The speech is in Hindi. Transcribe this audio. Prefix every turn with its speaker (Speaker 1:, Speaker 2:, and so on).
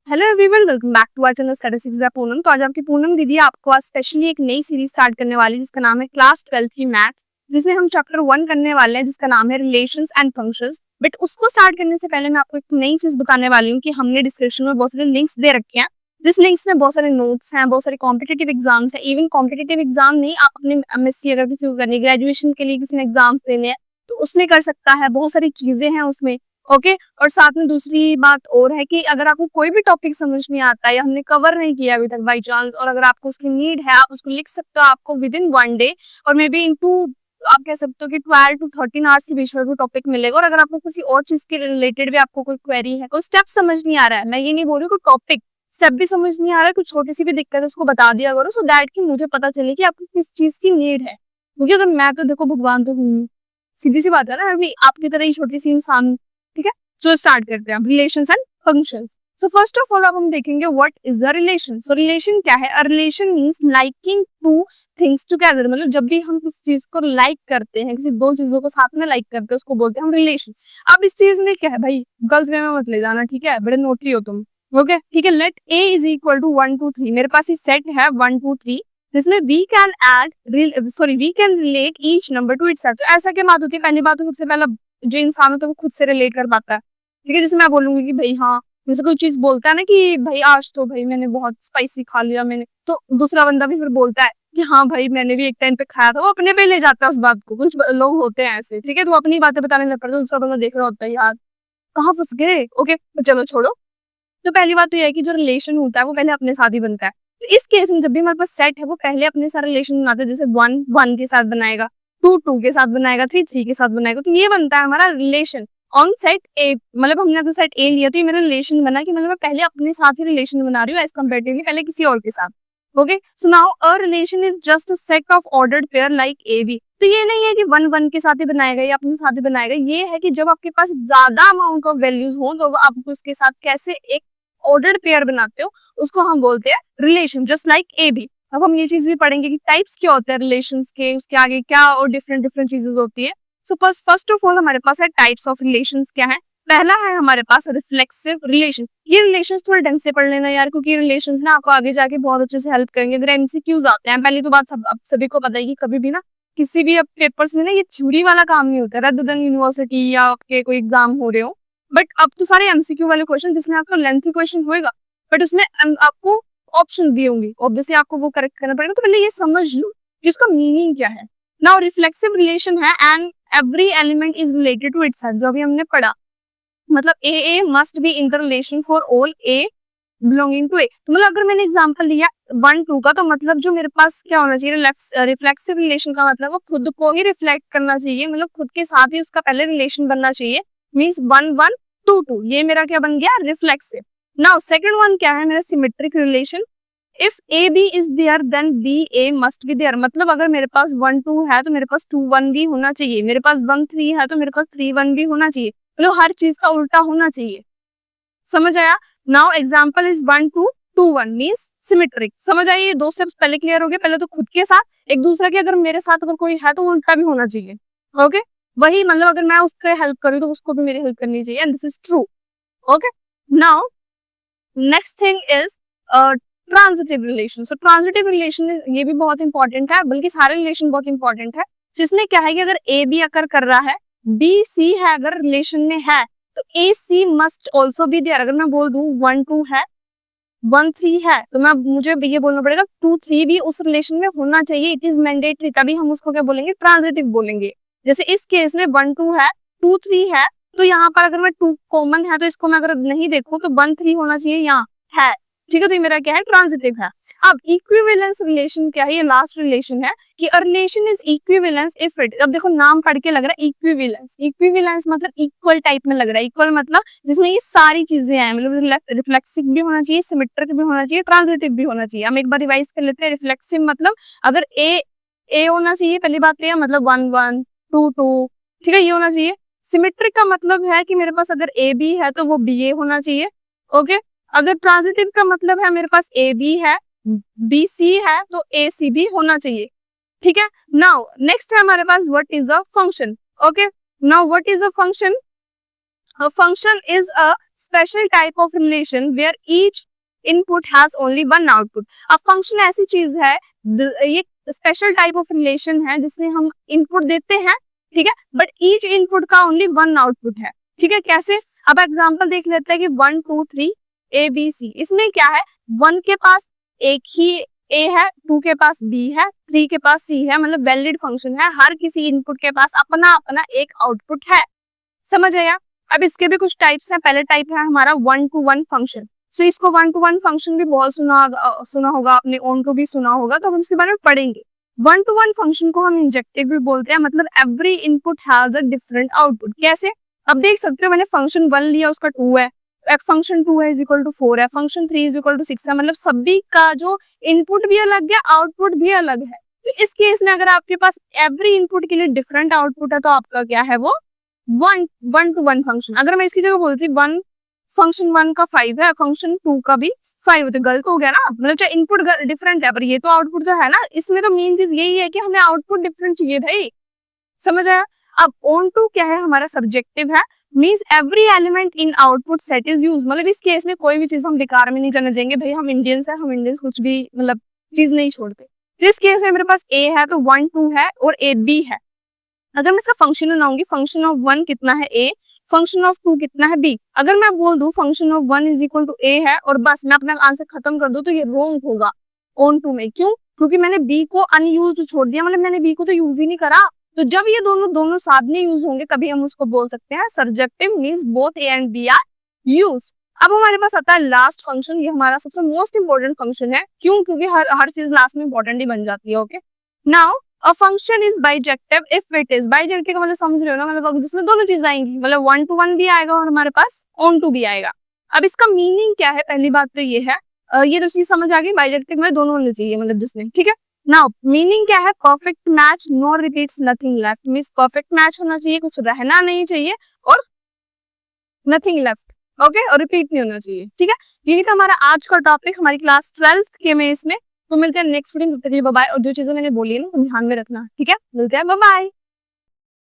Speaker 1: Hello everyone, welcome back to our channel statistics by Poonam. तो आज आपकी पूनम दीदी आपको आज स्पेशली एक नई सीरीज स्टार्ट करने वाली है जिसका नाम है क्लास 12 की मैथ, जिसमें हम चैप्टर 1 करने वाले हैं जिसका नाम है रिलेशंस एंड फंक्शंस। बट उसको स्टार्ट करने से पहले मैं आपको एक नई चीज बताने वाली हूँ कि हमने डिस्क्रिप्शन में बहुत सारे लिंक्स दे रखे हैं, जिस लिंक्स में बहुत सारे नोट्स हैं, बहुत सारे कॉम्पिटेटिव एग्जाम्स हैं। इवन कॉम्पिटेटिव एग्जाम नहीं, आप अपने एमएससी अगर किसी को करनी, ग्रेजुएशन के लिए किसी ने एग्जाम्स देने हैं तो उसमें कर सकता है। बहुत सारी चीजें हैं उसमें। ओके और साथ में दूसरी बात और है कि अगर आपको कोई भी टॉपिक समझ नहीं आता या हमने कवर नहीं किया अभी तक बाई चांस, और अगर आपको उसकी नीड है, आप उसको लिख सकते हो। आपको विद इन 1 डे और मे बी इनटू आप कह सकते हो कि 12 to 13 आवर्स के बीच में वो टॉपिक मिलेगा। और अगर आपको किसी और चीज के रिलेटेड भी आपको कोई क्वेरी है, कोई स्टेप समझ नहीं आ रहा है, मैं ये नहीं बोल रही कोई टॉपिक स्टेप भी समझ नहीं आ रहा है, कुछ छोटी सी भी दिक्कत है उसको बता दिया करो, सो दैट कि मुझे पता चले कि आपको किस चीज की नीड है। क्योंकि अगर मैं तो देखो भगवान तो हूँ, सीधी सी बात है ना, अभी आपकी तरह ही छोटी सी इंसान। ठीक है, जो स्टार्ट करते हैं relations and functions. So first of all अब हम देखेंगे what is the relation. So relation क्या है? A relation means liking two things together. मतलब जब भी हम किसी चीज को लाइक करते हैं, किसी दो चीजों को साथ में लाइक करते हैं, उसको बोलते हैं हम रिलेशन। अब इस चीज में क्या है भाई, गलत वे में मत ले जाना, ठीक है? बड़े नोटी हो तुम। ओके ठीक है, let A is equal to 1 2 3। मेरे पास ये सेट है 1 2 3 जिसमें we can we can relate each number to itself. तो ऐसा क्या बात होती है? पहली बात तो सबसे पहला जो इंसान होता है वो खुद से रिलेट कर पाता है। ठीक है, जैसे मैं बोलूंगी कि भाई हाँ, जैसे कोई चीज बोलता है ना कि भाई आज तो भाई मैंने बहुत स्पाइसी खा लिया मैंने, तो दूसरा बंदा भी फिर बोलता है कि हाँ भाई मैंने भी एक टाइम पे खाया था। वो अपने पे ले जाता है उस बात को। कुछ लोग होते हैं ऐसे, ठीक है, तो वो अपनी बातें बताने लग पड़ता है, दूसरा बंदा देख रहा होता है यार कहाँ फंस गए। ओके चलो छोड़ो। तो पहली बात तो यह है कि जो रिलेशन होता है वो पहले अपने साथ ही बनता है। तो इस केस में जब भी हमारे पास सेट है वो पहले अपने सारे रिलेशन बनाते हैं। जैसे 1 1 के साथ बनाएगा, 2 2 के साथ बनाएगा, 3 3 के साथ बनाएगा। तो ये बनता है हमारा रिलेशन ऑन सेट ए। मतलब हमने अगर सेट ए लिया तो ये मेरा रिलेशन बना कि मतलब मैं पहले अपने साथ ही रिलेशन बना रही हूँ एज कम्पेरेटिवली पहले किसी और के साथ। Okay so now a relation is just a set of ordered pair like a b. तो ये नहीं है कि 1 1 के साथ ही बनाएगा या अपने साथ ही बनाएगा। ये है कि जब आपके पास ज्यादा अमाउंट ऑफ वैल्यूज हो तो आप उसके साथ कैसे एक ऑर्डर्ड पेयर बनाते हो, उसको हम बोलते हैं relation, just like a b. अब हम ये चीज भी पढ़ेंगे कि टाइप्स क्या होते हैं रिलेशंस के, उसके आगे क्या और डिफरेंट डिफरेंट चीजें होती है। सो फर्स्ट ऑफ ऑल हमारे पास है टाइप्स ऑफ रिलेशंस क्या है। पहला है हमारे पास रिफ्लेक्सिव रिलेशन। ये रिलेशंस थोड़े ढंग से पढ़ लेना यार, क्योंकि रिलेशंस ना आपको आगे जाके बहुत अच्छे से हेल्प करेंगे अगर एमसीक्यूज आते हैं। पहली तो बात अब सभी को पता है कि कभी भी ना किसी भी अब पेपर्स में ना ये थ्योरी वाला काम नहीं होता, रद्द यूनिवर्सिटी या आपके कोई एग्जाम हो रहे हो। बट अब तो सारे एमसीक्यू वाले क्वेश्चन जिसमें आपका लेंथी क्वेश्चन होएगा, बट उसमें आपको ऑप्शंस दिए होंगे, ऑब्वियसली आपको वो करेक्ट करना पड़ेगा। तो पहले ये समझ लो कि उसका मीनिंग क्या है। नाउ रिफ्लेक्सिव रिलेशन है and every element is related to itself, जो अभी हमने पढ़ा। मतलब a must be in the relation for all a belonging to a. तो मतलब अगर मैंने एग्जांपल लिया 1 2 का, तो मतलब जो मेरे पास क्या होना चाहिए, रिफ्लेक्सिव रिलेशन का मतलब वो खुद को ही रिफ्लेक्ट करना चाहिए, मतलब खुद के साथ ही उसका पहले रिलेशन बनना चाहिए। मींस 1 1 2 2 ये मेरा क्या बन गया, रिफ्लेक्सिव। नाउ सेकंड वन क्या है मेरा, symmetric relation. If a b is there then b a must be there. मतलब अगर मेरे पास 1 2 है तो मेरे पास 2 1 भी होना चाहिए, मेरे पास 1 3 है तो मेरे पास 3 1 भी होना चाहिए। मतलब हर चीज का उल्टा होना चाहिए। समझ आया? Now example is 1 2 2 1 means symmetric. समझ आई? ये दो स्टेप्स पहले क्लियर हो गए। पहले तो खुद के साथ एक दूसरे के, अगर मेरे साथ अगर कोई है तो उल्टा भी होना चाहिए। ओके वही मतलब अगर मैं उसके हेल्प करूँ तो उसको भी मेरी हेल्प करनी चाहिए, and this is true. Okay now next thing is transitive relation. So transitive relation ये भी बहुत इंपॉर्टेंट है, बल्कि सारे रिलेशन बहुत इंपॉर्टेंट है। जिसमें क्या है कि अगर ए बी अगर कर रहा है, बी सी है अगर रिलेशन में है, तो ए सी मस्ट ऑल्सो बी देयर। अगर मैं बोल दूं 1 2 है 1 3 है तो मैं मुझे ये बोलना पड़ेगा 2 3 भी उस रिलेशन में होना चाहिए। इट इज मैंडेटरी, तभी हम उसको क्या बोलेंगे, ट्रांजिटिव बोलेंगे। जैसे इस केस में 1 2 है 2 3 है, तो यहाँ पर अगर मैं 2 कॉमन है तो इसको मैं अगर नहीं देखूं तो 1 3 होना चाहिए, यहाँ है। ठीक है, तो ये मेरा क्या है, ट्रांजिटिव है। अब इक्विवेलेंस रिलेशन क्या है, ये लास्ट रिलेशन है कि अ relation is equivalence if it. अब देखो नाम पढ़ के लग रहा है इक्विवेलेंस, इक्विवेलेंस मतलब इक्वल टाइप में लग रहा है। इक्वल मतलब जिसमें ये सारी चीजें हैं, मतलब रिफ्लेक्सिव भी होना चाहिए, सिमेट्रिक भी होना चाहिए, ट्रांजिटिव भी होना चाहिए। हम एक बार रिवाइज कर लेते हैं। रिफ्लेक्सिव मतलब अगर ए होना चाहिए, पहली बात तो यह मतलब 1 1 2 2, ठीक है, ये होना चाहिए। सिमेट्रिक का मतलब है कि मेरे पास अगर ए बी है तो वो बी ए होना चाहिए। ओके अगर ट्रांजिटिव का मतलब है मेरे पास ए बी है बी सी है तो ए सी भी होना चाहिए। ठीक है, नाउ नेक्स्ट है हमारे पास what is a function. Okay now what is a function. A function is a special type of relation where each input has only one output. अब function ऐसी चीज है, ये स्पेशल टाइप ऑफ रिलेशन है जिसमें हम इनपुट देते हैं, ठीक है, बट ईच इनपुट का ओनली वन आउटपुट है, ठीक है। कैसे? अब एग्जांपल देख लेते हैं कि 1 2 3 ABC। इसमें क्या है, 1 के पास एक ही A है, 2 के पास B है, 3 के पास C है, मतलब वैलिड फंक्शन है। हर किसी इनपुट के पास अपना अपना एक आउटपुट है। समझ आया? अब इसके भी कुछ टाइप्स हैं। पहले टाइप है हमारा 1 to 1 फंक्शन। सो इसको 1 to 1 फंक्शन भी बहुत सुना होगा आपने, ऑन को भी सुना होगा, तो हम इसके बारे में पढ़ेंगे। 1 to 1 फंक्शन को हम इंजेक्टिव भी बोलते हैं, मतलब every input has a different output. कैसे? अब देख सकते हो मैंने फंक्शन 1 लिया, उसका 2 है, फंक्शन 2 है इज इक्वल टू 4 है, फंक्शन 3 इज इक्वल टू 6 है, मतलब सभी का जो इनपुट भी अलग है, आउटपुट भी अलग है। तो इस केस में अगर आपके पास एवरी इनपुट के लिए डिफरेंट आउटपुट है तो आपका क्या है वो 1 to 1 फंक्शन। अगर मैं इसकी जगह बोलती वन फंक्शन 1 का 5 है, फंक्शन 2 का भी 5 है, तो गलत हो गया ना, मतलब चाहे इनपुट डिफरेंट है पर ये तो आउटपुट तो है ना। इसमें तो मेन चीज यही है कि हमें आउटपुट डिफरेंट चाहिए भाई। समझ आया? अब ऑन टू क्या है, हमारा सब्जेक्टिव है, means every element in output set is use. मतलब इस केस में कोई भी चीज हम बेकार में नहीं करने देंगे भाई, हम इंडियंस है, हम इंडियंस कुछ भी मतलब चीज नहीं छोड़ते। तो इस केस में मेरे पास A है तो 1 2 है और A B है। अगर मैं इसका फंक्शन बनाऊंगी, फंक्शन ऑफ 1 कितना है A, फंक्शन ऑफ 2 कितना है B। अगर मैं बोल दूं function of 1 is equal to A है और बस मैं अपना आंसर खत्म कर दूं तो ये रॉन्ग होगा ऑन टू में। क्यों? क्योंकि मैंने B को अनयूज्ड छोड़ दिया, मतलब मैंने B को तो यूज ही नहीं करा। तो जब ये दोनों साथ में यूज होंगे कभी हम उसको बोल सकते हैं subjective, means both A and B are used. अब हमारे पास आता है लास्ट फंक्शन, ये हमारा सबसे मोस्ट इंपोर्टेंट फंक्शन है। क्यों? क्योंकि हर चीज लास्ट में इंपॉर्टेंट ही बन जाती है। Okay, now a function is bijective if it is, bijective का मतलब समझ रहे हो ना, मतलब जिसमें दोनों चीज आएंगी, मतलब 1 to 1 भी आएगा और हमारे पास ऑन टू भी आएगा। अब इसका मीनिंग क्या है? पहली बात तो ये है, ये तो चीज समझ आ गई, बाइजेक्टिव में दोनों होने चाहिए, मतलब जिसमें, ठीक है। नाउ मीनिंग क्या है? Perfect match, no repeats, nothing left, means perfect match होना चाहिए, कुछ रहना नहीं चाहिए, और नथिंग लेफ्ट, ओके, और रिपीट नहीं होना चाहिए, ठीक है। यही था हमारा आज का टॉपिक हमारी क्लास 12th के में इसमें। तो मिलते हैं नेक्स्ट वीडियो में, बाय बाय। और जो चीजें मैंने बोली है ना तो ध्यान में रखना, ठीक है। मिलते हैं, बाय बाय।